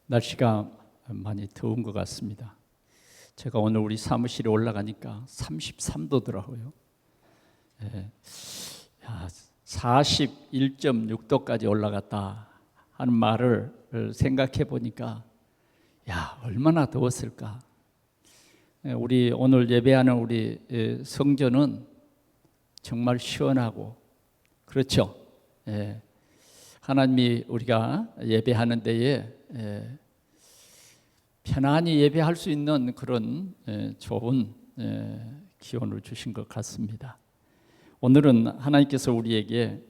날씨가 많이 더운 것 같습니다. 제가 오늘 우리 사무실에 올라가니까 33도더라고요. 41.6도까지 올라갔다 하는 말을 생각해 보니까 얼마나 더웠을까. 우리 오늘 예배하는 우리 성전은 정말 시원하고 그렇죠. 하나님이 우리가 예배하는 데에 편안히 예배할 수 있는 그런 좋은 기원을 주신 것 같습니다. 오늘은 하나님께서 우리에게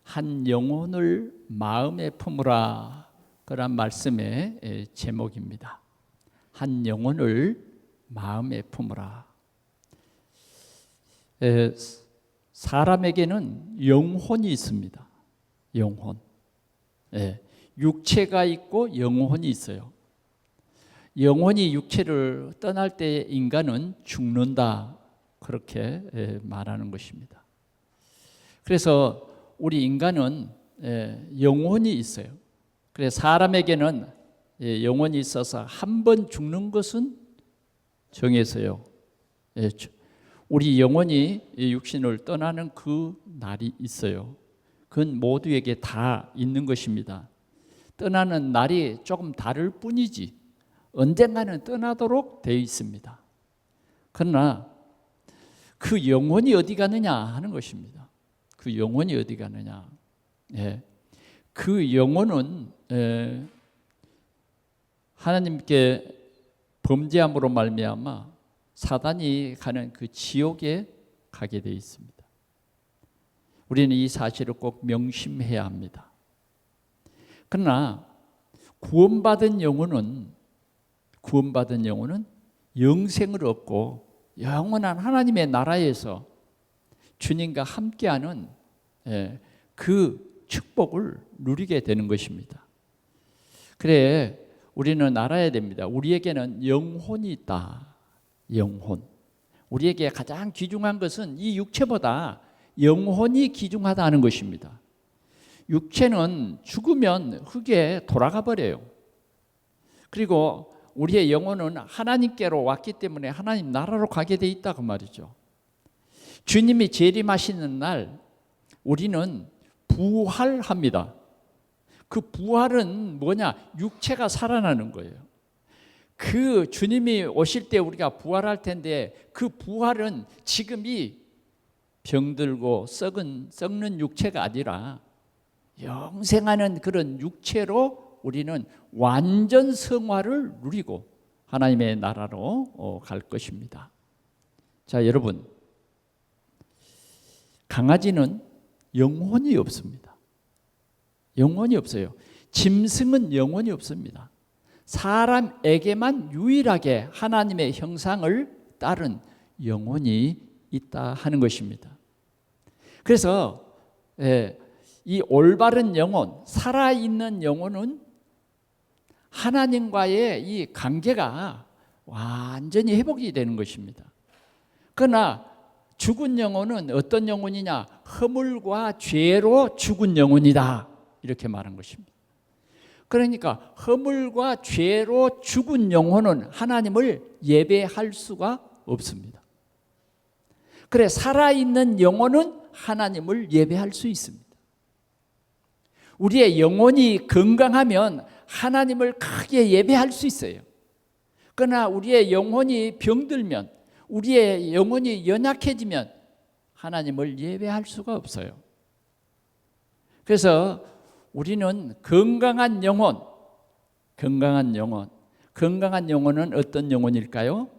한 영혼을 마음에 품으라 그런 말씀의 제목입니다. 한 영혼을 마음에 품으라. 사람에게는 영혼이 있습니다. 영혼. 육체가 있고 영혼이 있어요. 영혼이 육체를 떠날 때 인간은 죽는다, 그렇게 말하는 것입니다. 그래서 우리 인간은 영혼이 있어요. 그래서 사람에게는 영혼이 있어서 한 번 죽는 것은 정해서요. 우리 영혼이 육신을 떠나는 그 날이 있어요. 그건 모두에게 다 있는 것입니다. 떠나는 날이 조금 다를 뿐이지 언젠가는 떠나도록 되어 있습니다. 그러나 그 영혼이 어디 가느냐 하는 것입니다. 그 영혼이 어디 가느냐. 그 영혼은 하나님께 범죄함으로 말미암아 사단이 가는 그 지옥에 가게 되어 있습니다. 우리는 이 사실을 꼭 명심해야 합니다. 그러나 구원받은 영혼은 영생을 얻고 영원한 하나님의 나라에서 주님과 함께하는 그 축복을 누리게 되는 것입니다. 그래 우리는 알아야 됩니다. 우리에게는 영혼이 있다. 영혼. 우리에게 가장 귀중한 것은 이 육체보다 영혼이 귀중하다는 것입니다. 육체는 죽으면 흙에 돌아가 버려요. 그리고 우리의 영혼은 하나님께로 왔기 때문에 하나님 나라로 가게 돼 있다고 말이죠. 주님이 재림하시는 날 우리는 부활합니다. 그 부활은 뭐냐? 육체가 살아나는 거예요. 그 주님이 오실 때 우리가 부활할 텐데 그 부활은 지금이 병들고 썩는 육체가 아니라 영생하는 그런 육체로 우리는 완전 성화를 누리고 하나님의 나라로 갈 것입니다. 자, 여러분, 강아지는 영혼이 없습니다. 영혼이 없어요. 짐승은 영혼이 없습니다. 사람에게만 유일하게 하나님의 형상을 따른 영혼이 있다 하는 것입니다. 그래서 이 올바른 영혼, 살아있는 영혼은 하나님과의 이 관계가 완전히 회복이 되는 것입니다. 그러나 죽은 영혼은 어떤 영혼이냐? 허물과 죄로 죽은 영혼이다, 이렇게 말한 것입니다. 그러니까 허물과 죄로 죽은 영혼은 하나님을 예배할 수가 없습니다. 그래 살아있는 영혼은 하나님을 예배할 수 있습니다. 우리의 영혼이 건강하면 하나님을 크게 예배할 수 있어요. 그러나 우리의 영혼이 병들면, 우리의 영혼이 연약해지면 하나님을 예배할 수가 없어요. 그래서 우리는 건강한 영혼은 어떤 영혼일까요?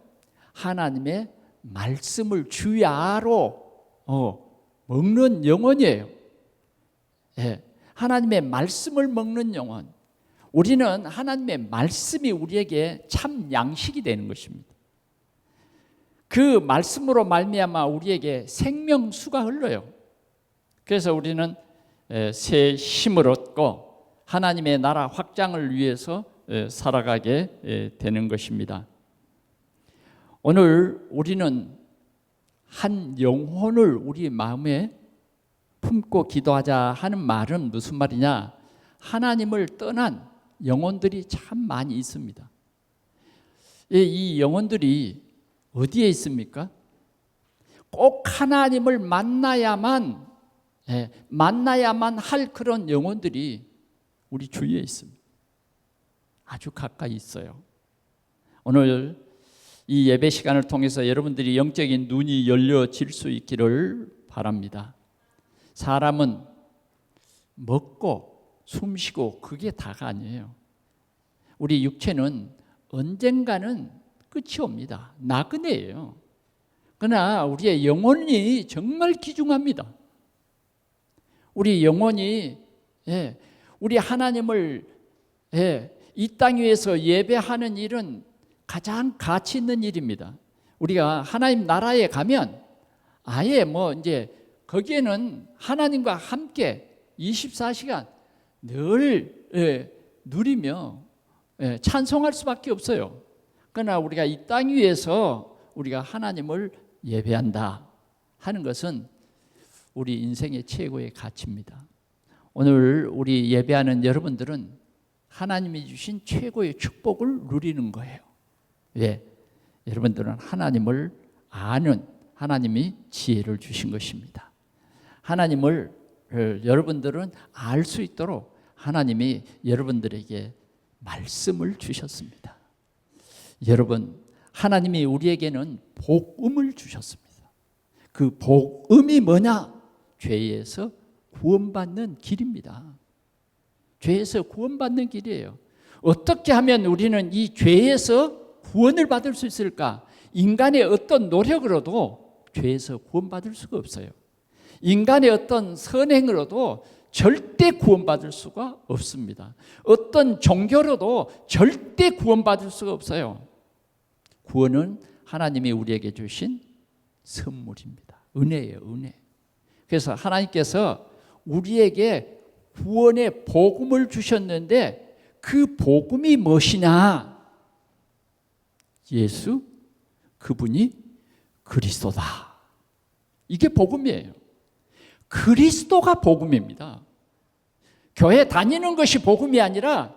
하나님의 말씀을 주야로 먹는 영혼이에요. 하나님의 말씀을 먹는 영혼. 우리는 하나님의 말씀이 우리에게 참 양식이 되는 것입니다. 그 말씀으로 말미암아 우리에게 생명수가 흘러요. 그래서 우리는 새 힘을 얻고 하나님의 나라 확장을 위해서 살아가게 되는 것입니다. 오늘 우리는 한 영혼을 우리 마음에 품고 기도하자 하는 말은 무슨 말이냐? 하나님을 떠난 영혼들이 참 많이 있습니다. 이 영혼들이 어디에 있습니까? 꼭 하나님을 만나야만 할 그런 영혼들이 우리 주위에 있습니다. 아주 가까이 있어요. 오늘 이 예배 시간을 통해서 여러분들이 영적인 눈이 열려질 수 있기를 바랍니다. 사람은 먹고 숨쉬고 그게 다가 아니에요. 우리 육체는 언젠가는 끝이 옵니다. 나그네예요. 그러나 우리의 영혼이 정말 귀중합니다. 우리 영혼이 우리 하나님을 이 땅 위에서 예배하는 일은 가장 가치 있는 일입니다. 우리가 하나님 나라에 가면 아예 이제 거기에는 하나님과 함께 24시간 늘 누리며 찬송할 수밖에 없어요. 그러나 우리가 이 땅 위에서 우리가 하나님을 예배한다 하는 것은 우리 인생의 최고의 가치입니다. 오늘 우리 예배하는 여러분들은 하나님이 주신 최고의 축복을 누리는 거예요. 왜? 여러분들은 하나님을 아는 하나님이 지혜를 주신 것입니다. 하나님을 여러분들은 알 수 있도록 하나님이 여러분들에게 말씀을 주셨습니다. 여러분, 하나님이 우리에게는 복음을 주셨습니다. 그 복음이 뭐냐? 죄에서 구원받는 길입니다. 죄에서 구원받는 길이에요. 어떻게 하면 우리는 이 죄에서 구원을 받을 수 있을까? 인간의 어떤 노력으로도 죄에서 구원받을 수가 없어요. 인간의 어떤 선행으로도 절대 구원받을 수가 없습니다. 어떤 종교로도 절대 구원받을 수가 없어요. 구원은 하나님이 우리에게 주신 선물입니다. 은혜예요, 은혜. 그래서 하나님께서 우리에게 구원의 복음을 주셨는데 그 복음이 무엇이냐? 예수, 그분이 그리스도다. 이게 복음이에요. 그리스도가 복음입니다. 교회 다니는 것이 복음이 아니라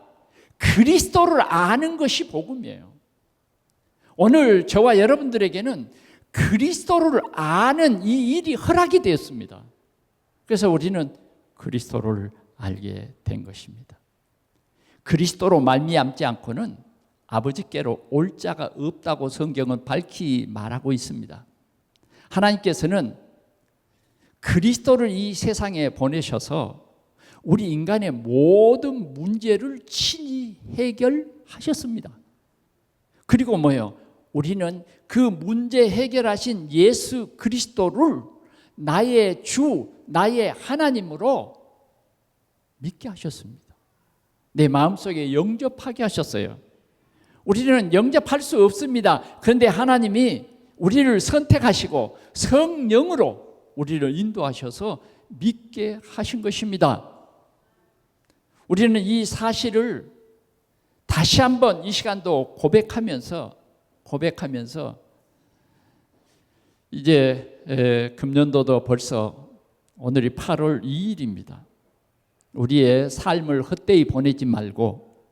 그리스도를 아는 것이 복음이에요. 오늘 저와 여러분들에게는 그리스도를 아는 이 일이 허락이 되었습니다. 그래서 우리는 그리스도를 알게 된 것입니다. 그리스도로 말미암지 않고는 아버지께로 올 자가 없다고 성경은 밝히 말하고 있습니다. 하나님께서는 그리스도를 이 세상에 보내셔서 우리 인간의 모든 문제를 친히 해결하셨습니다. 그리고 뭐예요? 우리는 그 문제 해결하신 예수 그리스도를 나의 주, 나의 하나님으로 믿게 하셨습니다. 내 마음속에 영접하게 하셨어요. 우리는 영접할 수 없습니다. 그런데 하나님이 우리를 선택하시고 성령으로 우리를 인도하셔서 믿게 하신 것입니다. 우리는 이 사실을 다시 한번 이 시간도 고백하면서 이제 금년도도 벌써 오늘이 8월 2일입니다. 우리의 삶을 헛되이 보내지 말고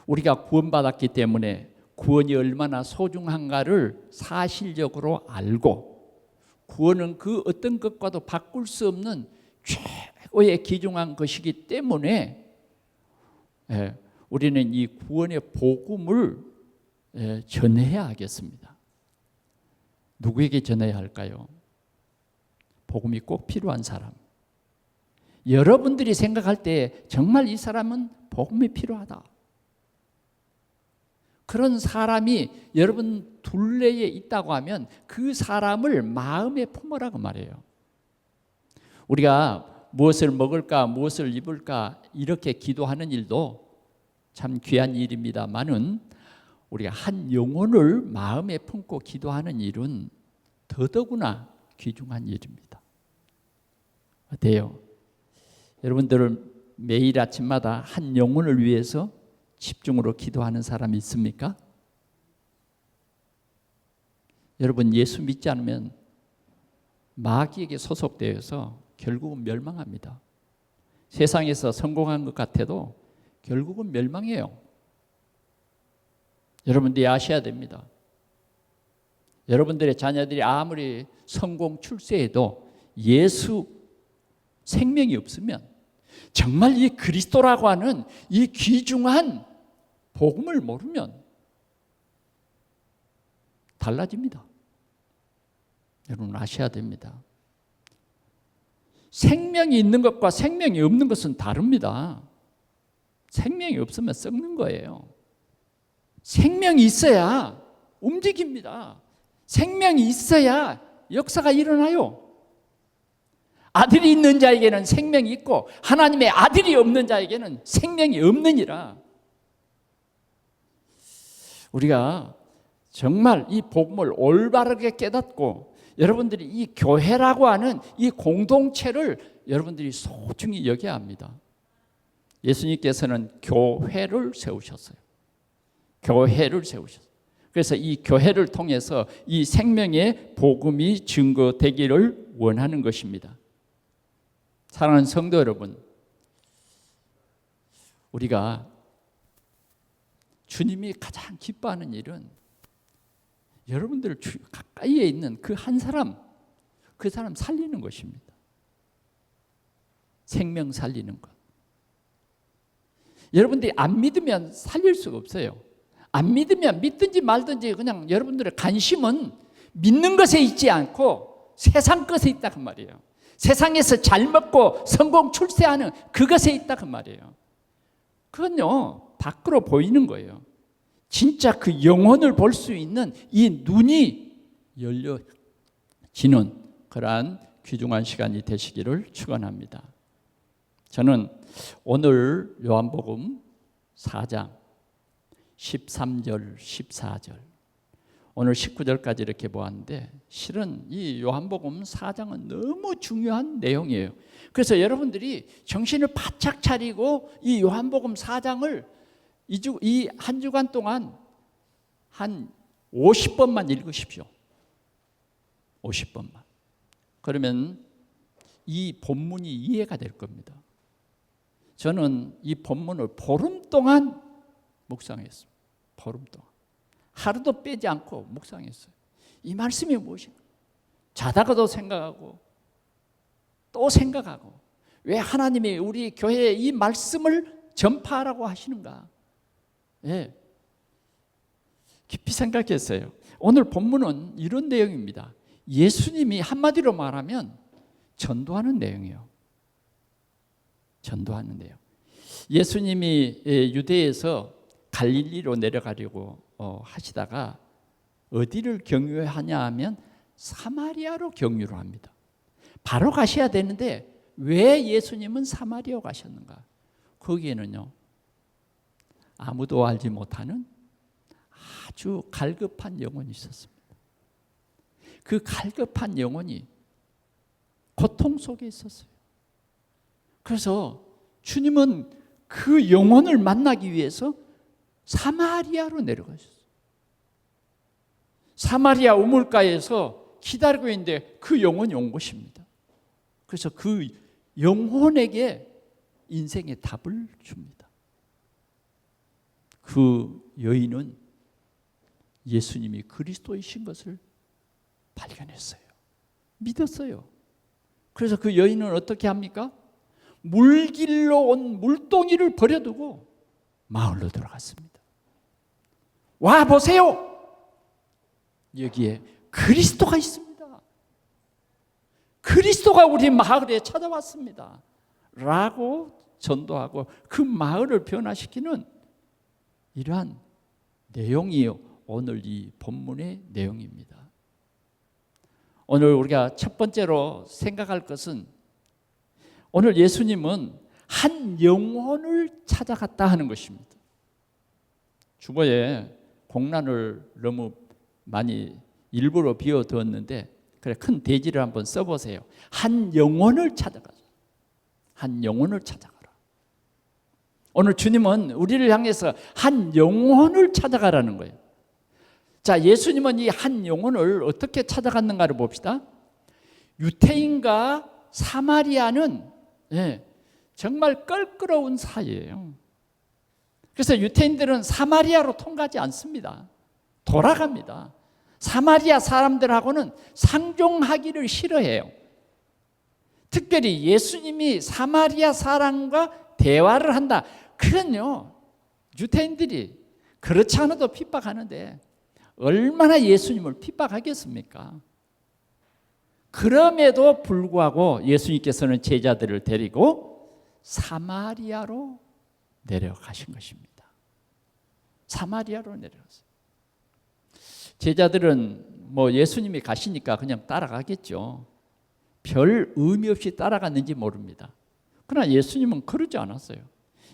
우리가 구원받았기 때문에 구원이 얼마나 소중한가를 사실적으로 알고 구원은 그 어떤 것과도 바꿀 수 없는 최고의 귀중한 것이기 때문에 우리는 이 구원의 복음을 전해야 하겠습니다. 누구에게 전해야 할까요? 복음이 꼭 필요한 사람. 여러분들이 생각할 때 정말 이 사람은 복음이 필요하다. 그런 사람이 여러분 둘레에 있다고 하면 그 사람을 마음에 품으라고 말해요. 우리가 무엇을 먹을까, 무엇을 입을까 이렇게 기도하는 일도 참 귀한 일입니다만은 우리가 한 영혼을 마음에 품고 기도하는 일은 더더구나 귀중한 일입니다. 어때요? 여러분들은 매일 아침마다 한 영혼을 위해서 집중으로 기도하는 사람이 있습니까? 여러분 예수 믿지 않으면 마귀에게 소속되어서 결국은 멸망합니다. 세상에서 성공한 것 같아도 결국은 멸망해요. 여러분들이 아셔야 됩니다. 여러분들의 자녀들이 아무리 성공 출세해도 예수 생명이 없으면, 정말 이 그리스도라고 하는 이 귀중한 복음을 모르면 달라집니다. 여러분 아셔야 됩니다. 생명이 있는 것과 생명이 없는 것은 다릅니다. 생명이 없으면 썩는 거예요. 생명이 있어야 움직입니다. 생명이 있어야 역사가 일어나요. 아들이 있는 자에게는 생명이 있고 하나님의 아들이 없는 자에게는 생명이 없느니라. 우리가 정말 이 복음을 올바르게 깨닫고 여러분들이 이 교회라고 하는 이 공동체를 여러분들이 소중히 여겨야 합니다. 예수님께서는 교회를 세우셨어요. 교회를 세우셨어요. 그래서 이 교회를 통해서 이 생명의 복음이 증거되기를 원하는 것입니다. 사랑하는 성도 여러분, 우리가 주님이 가장 기뻐하는 일은 여러분들 가까이에 있는 그 한 사람, 그 사람 살리는 것입니다. 생명 살리는 것. 여러분들이 안 믿으면 살릴 수가 없어요. 안 믿으면 믿든지 말든지 그냥 여러분들의 관심은 믿는 것에 있지 않고 세상 것에 있다 그 말이에요. 세상에서 잘 먹고 성공 출세하는 그것에 있다 그 말이에요. 그건요 밖으로 보이는 거예요. 진짜 그 영혼을 볼 수 있는 이 눈이 열려지는 그러한 귀중한 시간이 되시기를 축원합니다. 저는 오늘 요한복음 4장 13절 14절 오늘 19절까지 이렇게 보았는데 실은 이 요한복음 4장은 너무 중요한 내용이에요. 그래서 여러분들이 정신을 바짝 차리고 이 요한복음 4장을 이 한 주간 동안 한 50번만 읽으십시오. 50번만. 그러면 이 본문이 이해가 될 겁니다. 저는 이 본문을 보름 동안 묵상했습니다. 보름 동안. 하루도 빼지 않고 묵상했어요. 이 말씀이 무엇인가? 자다가도 생각하고 또 생각하고 왜 하나님이 우리 교회에 이 말씀을 전파하라고 하시는가? 예. 깊이 생각했어요. 오늘 본문은 이런 내용입니다. 예수님이 한마디로 말하면 전도하는 내용이에요. 전도하는 내용. 예수님이 유대에서 갈릴리로 내려가려고 하시다가 어디를 경유하냐 하면 사마리아로 경유를 합니다. 바로 가셔야 되는데 왜 예수님은 사마리아로 가셨는가? 거기에는요 아무도 알지 못하는 아주 갈급한 영혼이 있었습니다. 그 갈급한 영혼이 고통 속에 있었어요. 그래서 주님은 그 영혼을 만나기 위해서 사마리아로 내려가셨어요. 사마리아 우물가에서 기다리고 있는데 그 영혼이 온 것입니다. 그래서 그 영혼에게 인생의 답을 줍니다. 그 여인은 예수님이 그리스도이신 것을 발견했어요. 믿었어요. 그래서 그 여인은 어떻게 합니까? 물길로 온 물동이를 버려두고 마을로 들어갔습니다. 와 보세요. 여기에 그리스도가 있습니다. 그리스도가 우리 마을에 찾아왔습니다. 라고 전도하고 그 마을을 변화시키는 이러한 내용이 오늘 이 본문의 내용입니다. 오늘 우리가 첫 번째로 생각할 것은 오늘 예수님은 한 영혼을 찾아갔다 하는 것입니다. 주보에 공란을 너무 많이 일부러 비워두었는데 그래 큰 대지를 한번 써보세요. 한 영혼을 찾아가자. 한 영혼을 찾아가라. 오늘 주님은 우리를 향해서 한 영혼을 찾아가라는 거예요. 자, 예수님은 이 한 영혼을 어떻게 찾아갔는가를 봅시다. 유태인과 사마리아는 정말 껄끄러운 사이예요. 그래서 유대인들은 사마리아로 통과하지 않습니다. 돌아갑니다. 사마리아 사람들하고는 상종하기를 싫어해요. 특별히 예수님이 사마리아 사람과 대화를 한다. 그런요, 유대인들이 그렇지 않아도 핍박하는데 얼마나 예수님을 핍박하겠습니까? 그럼에도 불구하고 예수님께서는 제자들을 데리고 사마리아로 내려가신 것입니다. 사마리아로 내려갔어요. 제자들은 뭐 예수님이 가시니까 그냥 따라가겠죠. 별 의미 없이 따라갔는지 모릅니다. 그러나 예수님은 그러지 않았어요.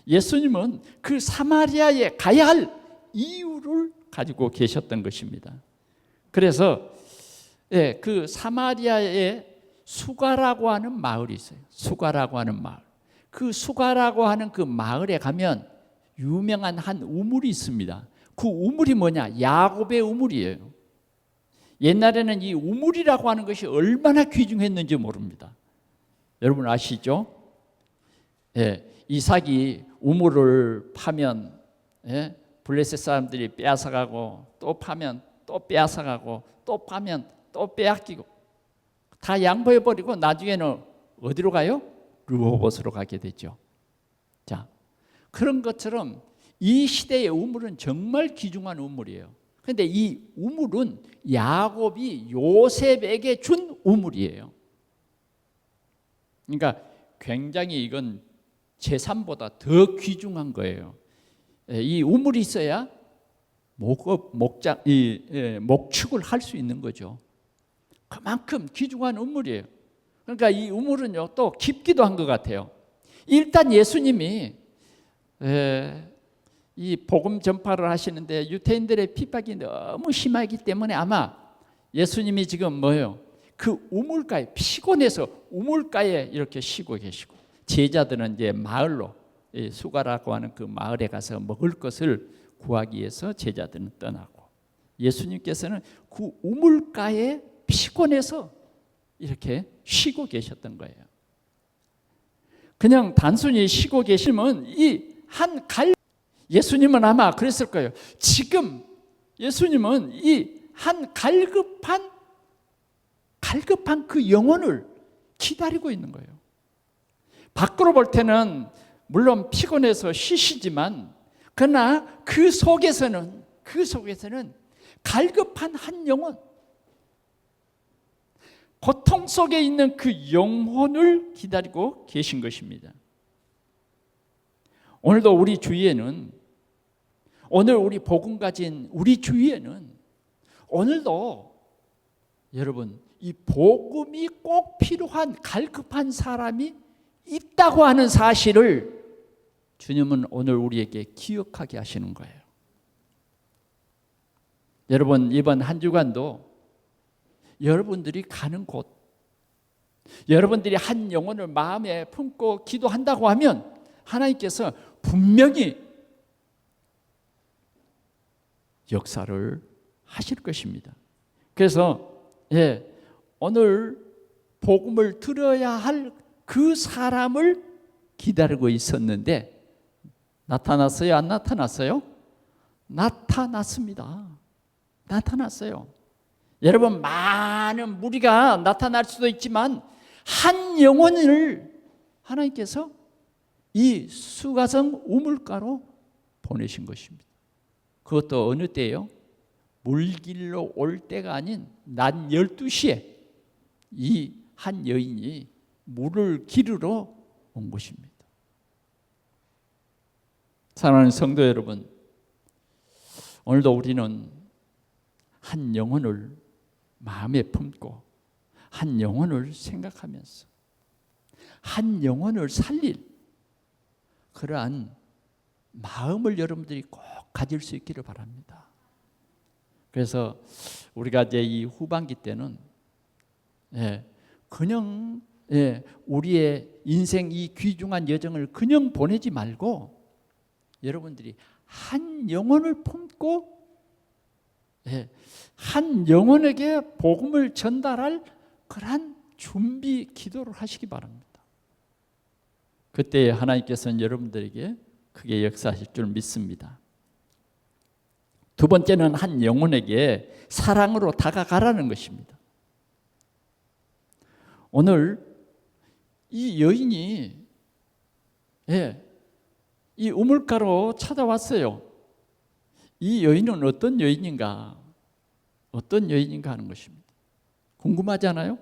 예수님은 그 사마리아에 가야 할 이유를 가지고 계셨던 것입니다. 그래서 그 사마리아에 수가라고 하는 마을이 있어요. 수가라고 하는 마을. 그 수가라고 하는 그 마을에 가면 유명한 한 우물이 있습니다. 그 우물이 뭐냐? 야곱의 우물이에요. 옛날에는 이 우물이라고 하는 것이 얼마나 귀중했는지 모릅니다. 여러분 아시죠? 이삭이 우물을 파면 블레셋 사람들이 빼앗아가고, 또 파면 또 빼앗아가고, 또 파면 또 빼앗기고, 다 양보해버리고 나중에는 어디로 가요? 르호봇으로 가게 되죠. 자, 그런 것처럼 이 시대의 우물은 정말 귀중한 우물이에요. 그런데 이 우물은 야곱이 요셉에게 준 우물이에요. 그러니까 굉장히 이건 재산보다 더 귀중한 거예요. 이 우물이 있어야 목축을 할 수 있는 거죠. 그만큼 귀중한 우물이에요. 그러니까 이 우물은요, 또 깊기도 한 것 같아요. 일단 예수님이 이 복음 전파를 하시는데 유대인들의 핍박이 너무 심하기 때문에 아마 예수님이 지금 뭐예요? 그 우물가에 피곤해서 우물가에 이렇게 쉬고 계시고, 제자들은 이제 마을로, 수가라고 하는 그 마을에 가서 먹을 것을 구하기 위해서 제자들은 떠나고, 예수님께서는 그 우물가에 피곤해서 이렇게 쉬고 계셨던 거예요. 그냥 단순히 쉬고 계시면 예수님은 아마 그랬을 거예요. 지금 예수님은 이 한 갈급한 그 영혼을 기다리고 있는 거예요. 밖으로 볼 때는 물론 피곤해서 쉬시지만, 그러나 그 속에서는 갈급한 한 영혼, 고통 속에 있는 그 영혼을 기다리고 계신 것입니다. 오늘도 우리 주위에는, 오늘 우리 복음 가진 우리 주위에는 오늘도 여러분 이 복음이 꼭 필요한 갈급한 사람이 있다고 하는 사실을 주님은 오늘 우리에게 기억하게 하시는 거예요. 여러분 이번 한 주간도 여러분들이 가는 곳, 여러분들이 한 영혼을 마음에 품고 기도한다고 하면 하나님께서 분명히 역사를 하실 것입니다. 그래서 오늘 복음을 들어야 할 그 사람을 기다리고 있었는데 나타났어요? 안 나타났어요? 나타났습니다. 나타났어요. 여러분 많은 무리가 나타날 수도 있지만 한 영혼을 하나님께서 이 수가성 우물가로 보내신 것입니다. 그것도 어느 때예요? 물길로 올 때가 아닌 낮 12시에 이 한 여인이 물을 기르러 온 것입니다. 사랑하는 성도 여러분, 오늘도 우리는 한 영혼을 마음에 품고 한 영혼을 생각하면서 한 영혼을 살릴 그러한 마음을 여러분들이 꼭 가질 수 있기를 바랍니다. 그래서 우리가 이제 이 후반기 때는 그냥 우리의 인생 이 귀중한 여정을 그냥 보내지 말고 여러분들이 한 영혼을 품고 한 영혼에게 복음을 전달할 그러한 준비 기도를 하시기 바랍니다. 그때 하나님께서는 여러분들에게 크게 역사하실 줄 믿습니다. 두 번째는 한 영혼에게 사랑으로 다가가라는 것입니다. 오늘 이 여인이 이 우물가로 찾아왔어요. 이 여인은 어떤 여인인가? 어떤 여인인가 하는 것입니다. 궁금하지 않아요?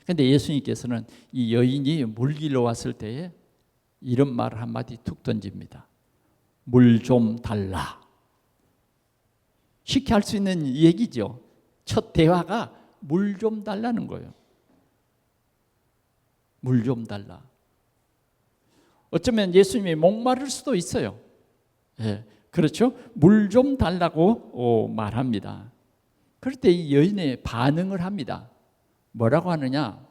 그런데 예수님께서는 이 여인이 물길로 왔을 때에 이런 말 한마디 툭 던집니다. 물 좀 달라. 쉽게 할 수 있는 얘기죠. 첫 대화가 물 좀 달라는 거예요. 물 좀 달라. 어쩌면 예수님이 목마를 수도 있어요. 그렇죠? 물 좀 달라고 말합니다. 그럴 때 이 여인의 반응을 합니다. 뭐라고 하느냐?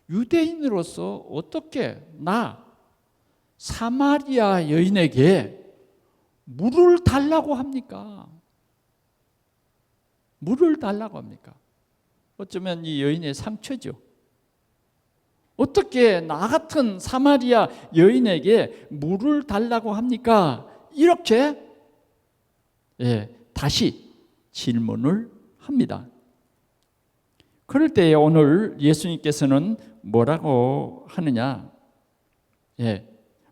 유대인으로서 어떻게 나 사마리아 여인에게 물을 달라고 합니까? 물을 달라고 합니까? 어쩌면 이 여인의 상처죠. 어떻게 나 같은 사마리아 여인에게 물을 달라고 합니까? 이렇게 다시 질문을 합니다. 그럴 때 오늘 예수님께서는 뭐라고 하느냐?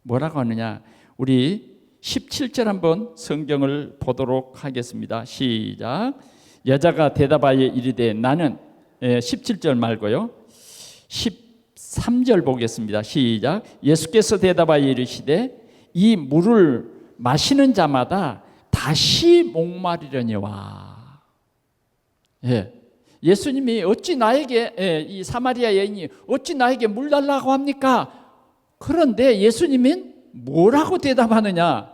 뭐라고 하느냐? 우리 17절 한번 성경을 보도록 하겠습니다. 시작. 여자가 대답하여 이르되 나는 17절 말고요. 13절 보겠습니다. 시작. 예수께서 대답하여 이르시되 이 물을 마시는 자마다 다시 목마르려니와. 예수님이 어찌 나에게 이 사마리아 여인이 어찌 나에게 물 달라고 합니까? 그런데 예수님은 뭐라고 대답하느냐?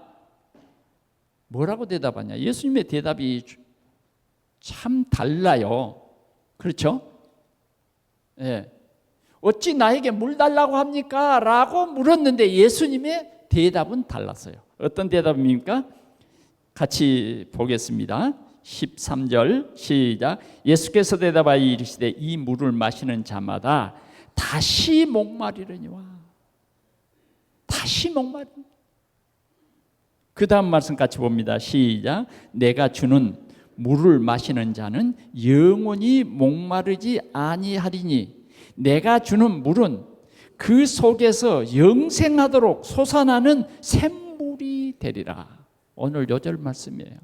뭐라고 대답하냐? 예수님의 대답이 참 달라요. 그렇죠? 어찌 나에게 물 달라고 합니까? 라고 물었는데 예수님의 대답은 달랐어요. 어떤 대답입니까? 같이 보겠습니다. 13절 시작. 예수께서 대답하여 이르시되 이 물을 마시는 자마다 다시 목마르려니와. 다시 목마르. 그 다음 말씀 같이 봅니다. 시작. 내가 주는 물을 마시는 자는 영원히 목마르지 아니하리니 내가 주는 물은 그 속에서 영생하도록 솟아나는 샘물이 되리라. 오늘 요절 말씀이에요.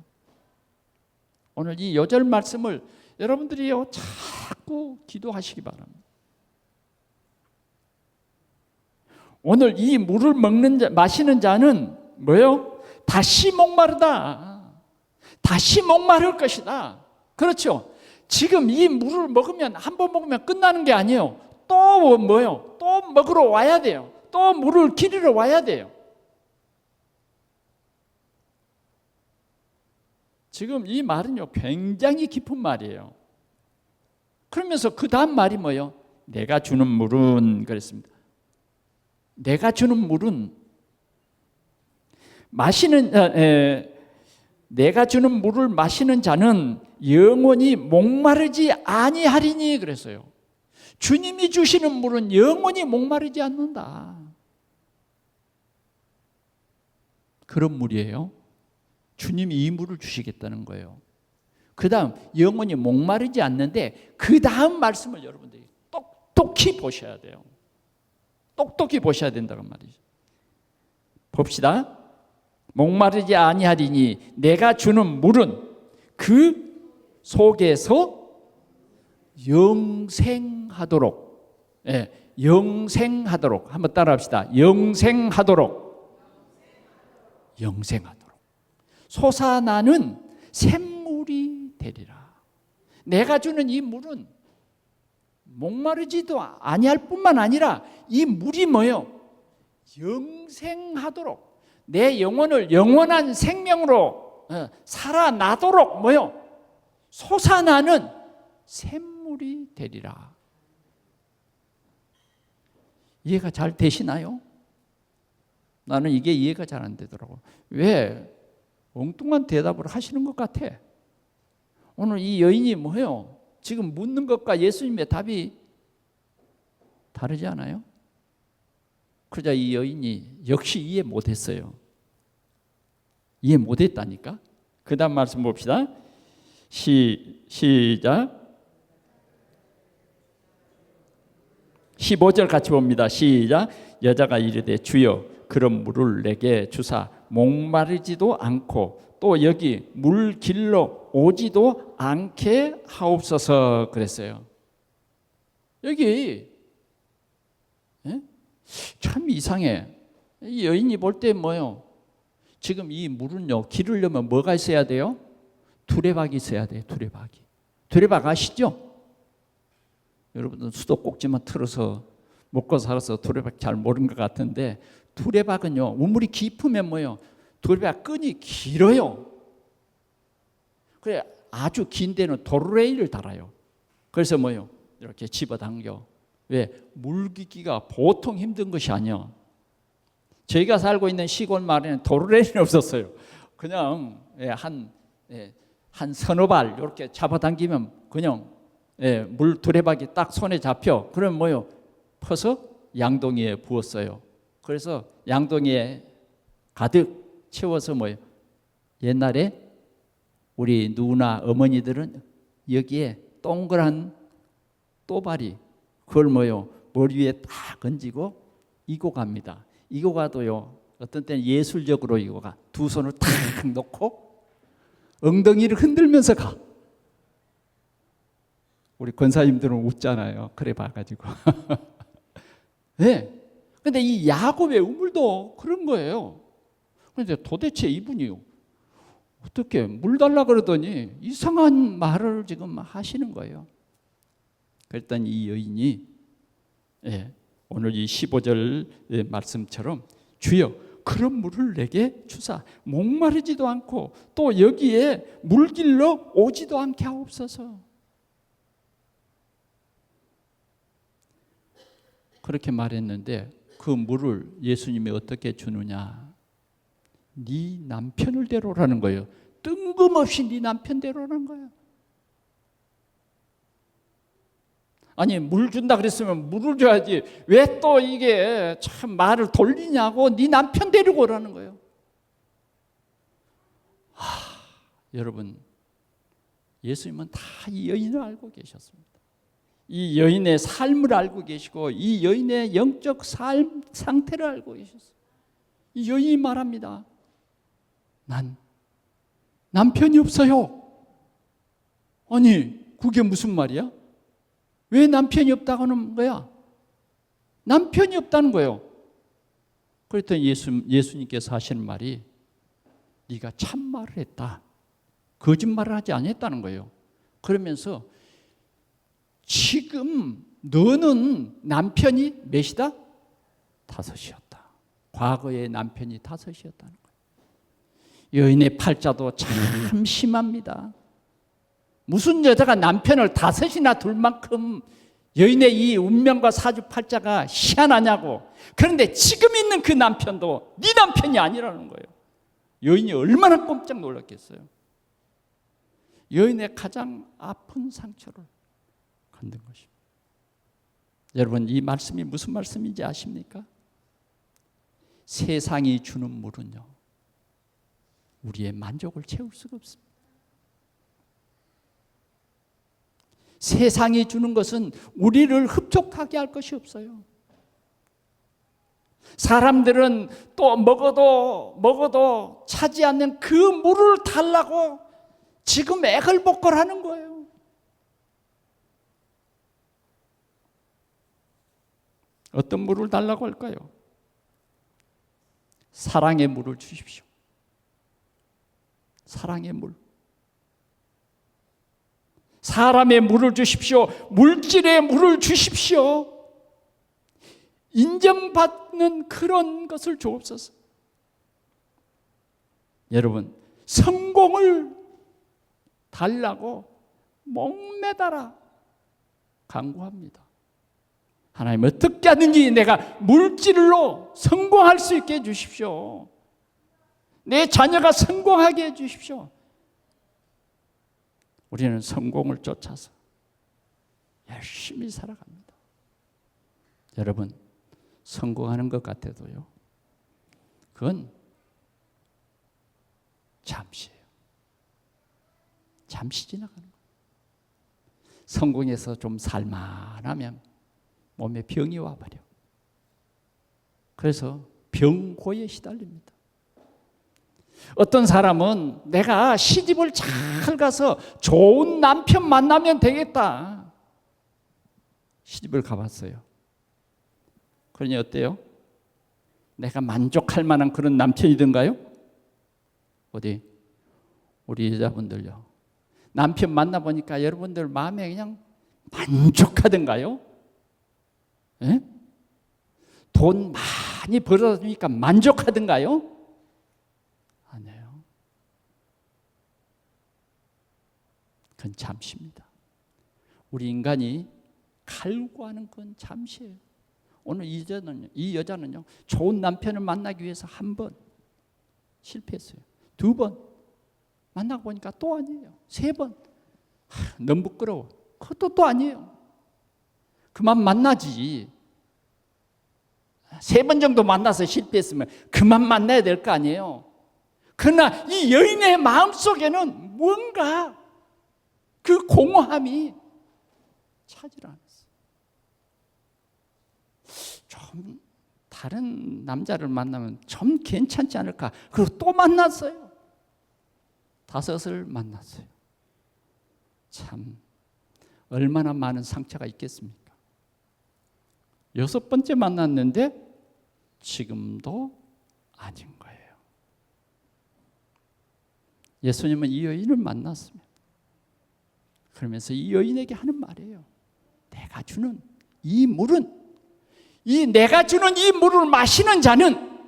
오늘 이 요절 말씀을 여러분들이 자꾸 기도하시기 바랍니다. 오늘 이 물을 마시는 자는 뭐예요? 다시 목마르다. 다시 목마를 것이다. 그렇죠? 지금 이 물을 먹으면 한 번 먹으면 끝나는 게 아니에요. 또 뭐예요? 또 먹으러 와야 돼요. 또 물을 기르러 와야 돼요. 지금 이 말은요 굉장히 깊은 말이에요. 그러면서 그 다음 말이 뭐예요? 내가 주는 물은 그랬습니다. 내가 주는 물은 내가 주는 물을 마시는 자는 영원히 목마르지 아니하리니 그랬어요. 주님이 주시는 물은 영원히 목마르지 않는다. 그런 물이에요. 주님이 이 물을 주시겠다는 거예요. 그 다음 영원히 목마르지 않는데 그 다음 말씀을 여러분들이 똑똑히 보셔야 돼요. 똑똑히 보셔야 된다고 말이죠. 봅시다. 목마르지 아니하리니 내가 주는 물은 그 속에서 영생하도록. 영생하도록. 한번 따라합시다. 영생하도록. 영생하도록. 솟아나는 샘물이 되리라. 내가 주는 이 물은 목마르지도 아니할 뿐만 아니라 이 물이 뭐예요? 영생하도록 내 영혼을 영원한 생명으로 살아나도록 뭐예요? 솟아나는 샘물이 되리라. 이해가 잘 되시나요? 나는 이게 이해가 잘 안 되더라고. 왜? 엉뚱한 대답을 하시는 것 같아. 오늘 이 여인이 뭐예요? 지금 묻는 것과 예수님의 답이 다르지 않아요? 그러자 이 여인이 역시 이해 못했어요. 이해 못했다니까. 그 다음 말씀 봅시다. 시작. 15절 같이 봅니다. 시작. 여자가 이르되 주여 그런 물을 내게 주사 목마르지도 않고 또 여기 물 길러 오지도 않게 하옵소서 그랬어요. 여기 참 이상해. 이 여인이 볼 때 뭐요? 지금 이 물은요, 기르려면 뭐가 있어야 돼요? 두레박이 있어야 돼요. 두레박이. 두레박 아시죠? 여러분들 수도꼭지만 틀어서 먹고 살아서 두레박 잘 모르는 것 같은데, 두레박은요, 우물이 깊으면 뭐요? 두레박 끈이 길어요. 그래 아주 긴 데는 도르래이를 달아요. 그래서 뭐요? 이렇게 집어당겨. 왜? 물기기가 보통 힘든 것이 아니야. 저희가 살고 있는 시골 마을에는 도르래이는 없었어요. 그냥 한 서너 발 이렇게 잡아당기면 그냥 물 두레박이 딱 손에 잡혀. 그럼 뭐요? 퍼서 양동이에 부었어요. 그래서 양동이에 가득 채워서 뭐요? 옛날에 우리 누나 어머니들은 여기에 동그란 또발이 그걸 뭐요? 머리 위에 딱 얹고 이고 갑니다. 이고 가도요, 어떤 때는 예술적으로 이고 가. 두 손을 탁 놓고 엉덩이를 흔들면서 가. 우리 권사님들은 웃잖아요. 그래 봐가지고. 네. 근데 이 야곱의 우물도 그런 거예요. 그런데 도대체 이분이 어떻게 물 달라 그러더니 이상한 말을 지금 하시는 거예요. 그랬더니 이 여인이 오늘 이 15절 말씀처럼 주여 그런 물을 내게 주사 목마르지도 않고 또 여기에 물길로 오지도 않게 하옵소서. 그렇게 말했는데 그 물을 예수님이 어떻게 주느냐? 네 남편을 데려오라는 거예요. 뜬금없이 네 남편 데려오라는 거예요. 아니 물 준다 그랬으면 물을 줘야지 왜 또 이게 참 말을 돌리냐고 네 남편 데리고 오라는 거예요. 여러분 예수님은 다 이 여인을 알고 계셨습니다. 이 여인의 삶을 알고 계시고 이 여인의 영적 삶 상태를 알고 계셨어요. 이 여인이 말합니다. 난 남편이 없어요. 아니 그게 무슨 말이야? 왜 남편이 없다고 하는 거야? 남편이 없다는 거예요. 그랬더니 예수님께서 하시는 말이 네가 참말을 했다. 거짓말을 하지 않았다는 거예요. 그러면서 지금 너는 남편이 몇이다? 5이었다. 과거의 남편이 5이었다는 거예요. 여인의 팔자도 참 심합니다. 무슨 여자가 남편을 5이나 둘 만큼 여인의 이 운명과 사주팔자가 희한하냐고. 그런데 지금 있는 그 남편도 네 남편이 아니라는 거예요. 여인이 얼마나 깜짝 놀랐겠어요. 여인의 가장 아픈 상처를 건든 것입니다. 여러분 이 말씀이 무슨 말씀인지 아십니까? 세상이 주는 물은요 우리의 만족을 채울 수가 없습니다. 세상이 주는 것은 우리를 흡족하게 할 것이 없어요. 사람들은 또 먹어도 차지 않는 그 물을 달라고 지금 애걸복걸하는 거예요. 어떤 물을 달라고 할까요? 사랑의 물을 주십시오. 사랑의 물. 사람의 물을 주십시오. 물질의 물을 주십시오. 인정받는 그런 것을 주옵소서. 여러분, 성공을 달라고 목매달아 간구합니다. 하나님 어떻게 하든지 내가 물질로 성공할 수 있게 해주십시오. 내 자녀가 성공하게 해주십시오. 우리는 성공을 쫓아서 열심히 살아갑니다. 여러분, 성공하는 것 같아도요, 그건 잠시예요. 잠시 지나가는 거예요. 성공해서 좀 살만하면 몸에 병이 와버려. 그래서 병고에 시달립니다. 어떤 사람은 내가 시집을 잘 가서 좋은 남편 만나면 되겠다. 시집을 가봤어요. 그러니 어때요? 내가 만족할 만한 그런 남편이던가요? 어디? 우리 여자분들요. 남편 만나보니까 여러분들 마음에 그냥 만족하던가요? 예? 돈 많이 벌어주니까 만족하던가요? 아니에요. 그건 잠시입니다. 우리 인간이 갈구하는 건 잠시예요. 오늘 이 여자는요, 좋은 남편을 만나기 위해서 한 번 실패했어요. 2번 만나고 보니까 또 아니에요. 3번 너무 부끄러워. 그것도 또 아니에요. 그만 만나지. 3번 정도 만나서 실패했으면 그만 만나야 될 거 아니에요. 그러나 이 여인의 마음속에는 뭔가 그 공허함이 차지를 않았어요. 좀 다른 남자를 만나면 좀 괜찮지 않을까. 그리고 또 만났어요. 5을 만났어요. 참 얼마나 많은 상처가 있겠습니까? 6번째 만났는데 지금도 아닌 거예요. 예수님은 이 여인을 만났습니다. 그러면서 이 여인에게 하는 말이에요. 내가 주는 이 물은, 내가 주는 이 물을 마시는 자는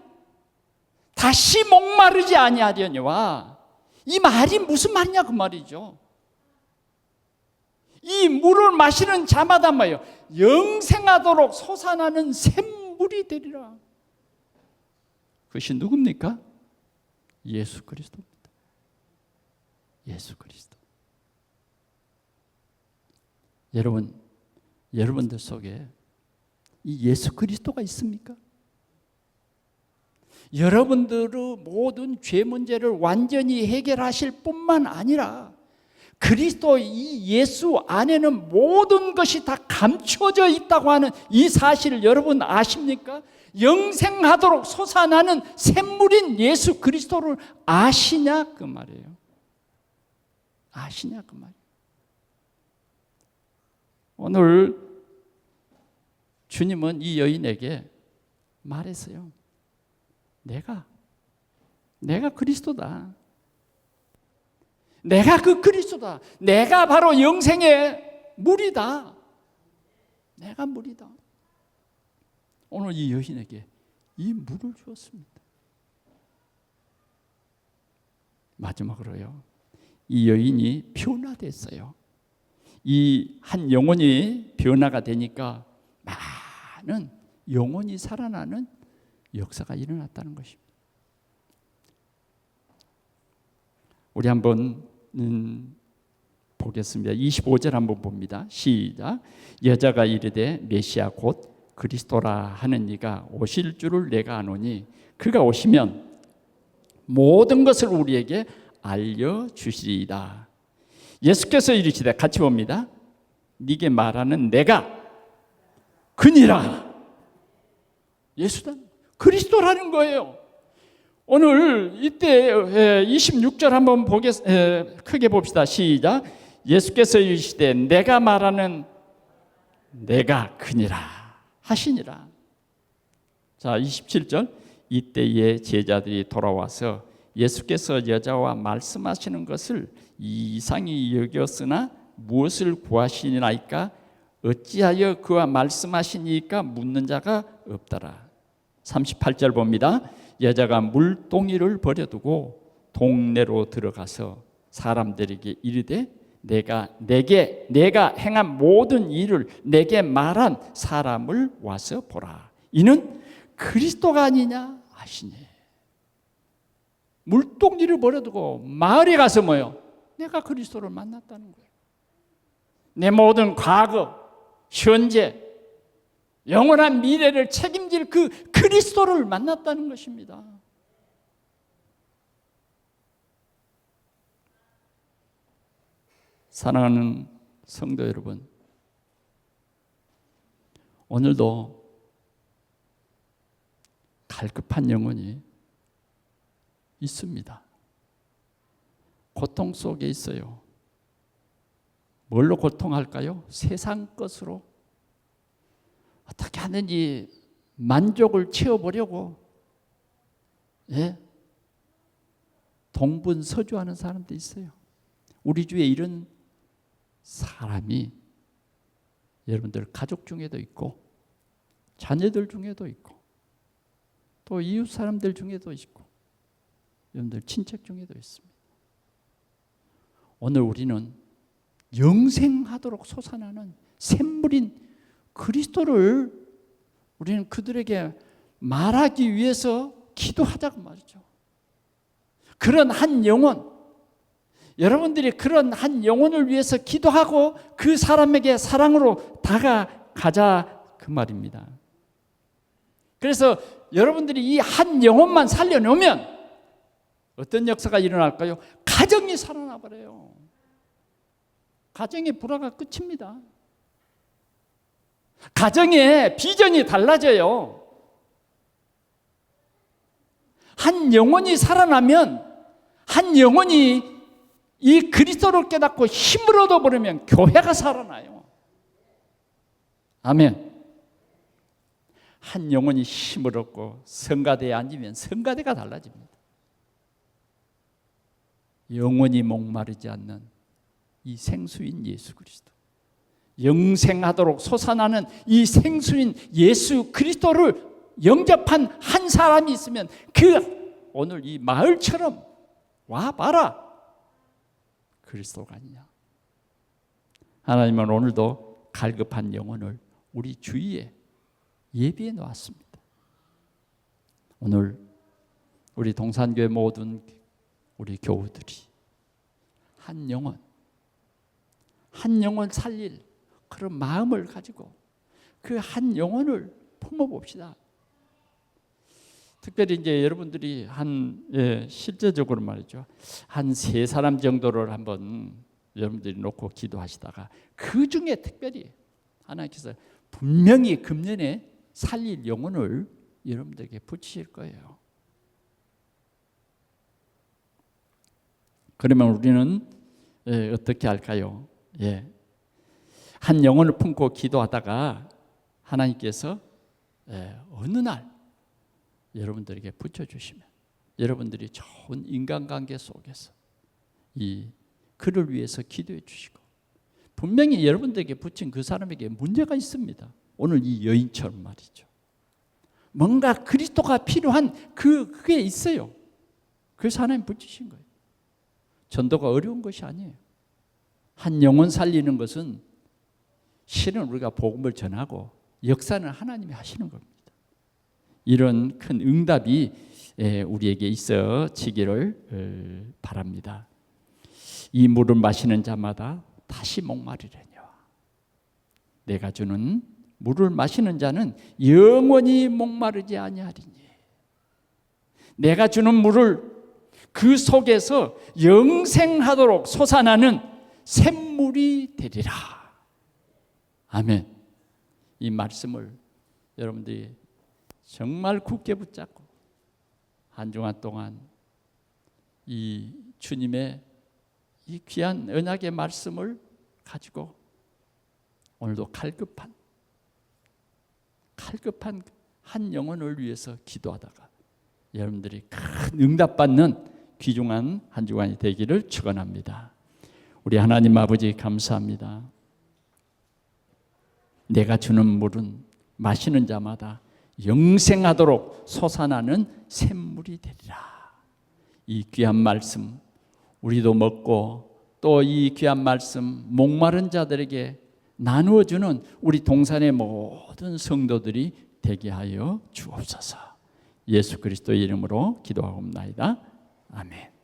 다시 목마르지 아니하려니와. 이 말이 무슨 말이냐 그 말이죠. 이 물을 마시는 자마다 뭐예요? 영생하도록 솟아나는 샘물이 되리라. 그것이 누굽니까? 예수 그리스도입니다. 예수 그리스도. 여러분들 속에 이 예수 그리스도가 있습니까? 여러분들의 모든 죄 문제를 완전히 해결하실 뿐만 아니라 그리스도 이 예수 안에는 모든 것이 다 감춰져 있다고 하는 이 사실을 여러분 아십니까? 영생하도록 솟아나는 샘물인 예수 그리스도를 아시냐 그 말이에요. 아시냐 그 말이에요. 오늘 주님은 이 여인에게 말했어요. 내가 그리스도다. 내가 그 그리스도다. 내가 바로 영생의 물이다. 내가 물이다. 오늘 이 여인에게 이 물을 주었습니다. 마지막으로요. 이 여인이 변화됐어요. 이 한 영혼이 변화가 되니까 많은 영혼이 살아나는 역사가 일어났다는 것입니다. 우리 한번 보겠습니다. 25절 한번 봅니다. 시작. 여자가 이르되 메시아 곧 그리스도라 하는 이가 오실 줄을 내가 아노니 그가 오시면 모든 것을 우리에게 알려주시리이다. 예수께서 이르시되 같이 봅니다. 네게 말하는 내가 그니라. 예수다. 그리스도라는 거예요. 오늘 이때 26절 한번 크게 봅시다. 시작. 예수께서 이르시되 내가 말하는 내가 그니라 하시니라. 자, 27절. 이때에 제자들이 돌아와서 예수께서 여자와 말씀하시는 것을 이상히 여겼으나 무엇을 구하시니나이까 어찌하여 그와 말씀하시니까 묻는 자가 없더라. 38절 봅니다. 여자가 물동이를 버려두고 동네로 들어가서 사람들에게 이르되 내가 행한 모든 일을 내게 말한 사람을 와서 보라. 이는 그리스도가 아니냐 하시니. 물동이를 버려두고 마을에 가서 뭐요? 내가 그리스도를 만났다는 거예요. 내 모든 과거, 현재, 영원한 미래를 책임질 그 그리스도를 만났다는 것입니다. 사랑하는 성도 여러분, 오늘도 갈급한 영혼이 있습니다. 고통 속에 있어요. 뭘로 고통할까요? 세상 것으로 어떻게 하든지 만족을 채워보려고 동분서주하는 사람도 있어요. 우리 주위에 이런 사람이 여러분들 가족 중에도 있고 자녀들 중에도 있고 또 이웃 사람들 중에도 있고 여러분들 친척 중에도 있습니다. 오늘 우리는 영생하도록 솟아나는 샘물인 그리스도를 우리는 그들에게 말하기 위해서 기도하자고 말이죠. 그런 한 영혼, 여러분들이 그런 한 영혼을 위해서 기도하고 그 사람에게 사랑으로 다가가자 그 말입니다. 그래서 여러분들이 이 한 영혼만 살려놓으면 어떤 역사가 일어날까요? 가정이 살아나 버려요. 가정의 불화가 끝입니다. 가정의 비전이 달라져요. 한 영혼이 살아나면, 한 영혼이 이 그리스도를 깨닫고 힘을 얻어버리면 교회가 살아나요. 아멘. 한 영혼이 힘을 얻고 성가대에 앉으면 성가대가 달라집니다. 영원히 목마르지 않는 이 생수인 예수 그리스도, 영생하도록 솟아나는 이 생수인 예수 그리스도를 영접한 한 사람이 있으면 그 오늘 이 마을처럼 와봐라 그리스도가 아니냐. 하나님은 오늘도 갈급한 영혼을 우리 주위에 예비해 놓았습니다. 오늘 우리 동산교회 모든 우리 교우들이 한 영혼 살릴 그런 마음을 가지고 그 한 영혼을 품어봅시다. 특별히 이제 여러분들이 실제적으로 말이죠, 한 3사람 정도를 한번 여러분들이 놓고 기도하시다가 그 중에 특별히 하나님께서 분명히 금년에 살릴 영혼을 여러분들에게 붙이실 거예요. 그러면 우리는 어떻게 할까요? 한 영혼을 품고 기도하다가 하나님께서 어느 날 여러분들에게 붙여주시면 여러분들이 좋은 인간관계 속에서 이 그를 위해서 기도해 주시고, 분명히 여러분들에게 붙인 그 사람에게 문제가 있습니다. 오늘 이 여인처럼 말이죠. 뭔가 그리스도가 필요한 그게 있어요. 그래서 하나님 붙이신 거예요. 전도가 어려운 것이 아니에요. 한 영혼 살리는 것은 실은 우리가 복음을 전하고 역사는 하나님이 하시는 겁니다. 이런 큰 응답이 우리에게 있어지기를 바랍니다. 이 물을 마시는 자마다 다시 목마르려니와 내가 주는 물을 마시는 자는 영원히 목마르지 아니하리니 내가 주는 물을 그 속에서 영생하도록 솟아나는 샘물이 되리라. 아멘. 이 말씀을 여러분들이 정말 굳게 붙잡고 한 주간 동안 이 주님의 이 귀한 언약의 말씀을 가지고 오늘도 갈급한 한 영혼을 위해서 기도하다가 여러분들이 큰 응답받는 귀중한 한 주간이 되기를 축원합니다. 우리 하나님 아버지 감사합니다. 내가 주는 물은 마시는 자마다 영생하도록 솟아나는 샘물이 되리라. 이 귀한 말씀 우리도 먹고 또 이 귀한 말씀 목마른 자들에게 나누어주는 우리 동산의 모든 성도들이 되게 하여 주옵소서. 예수 그리스도의 이름으로 기도하옵나이다. 아멘.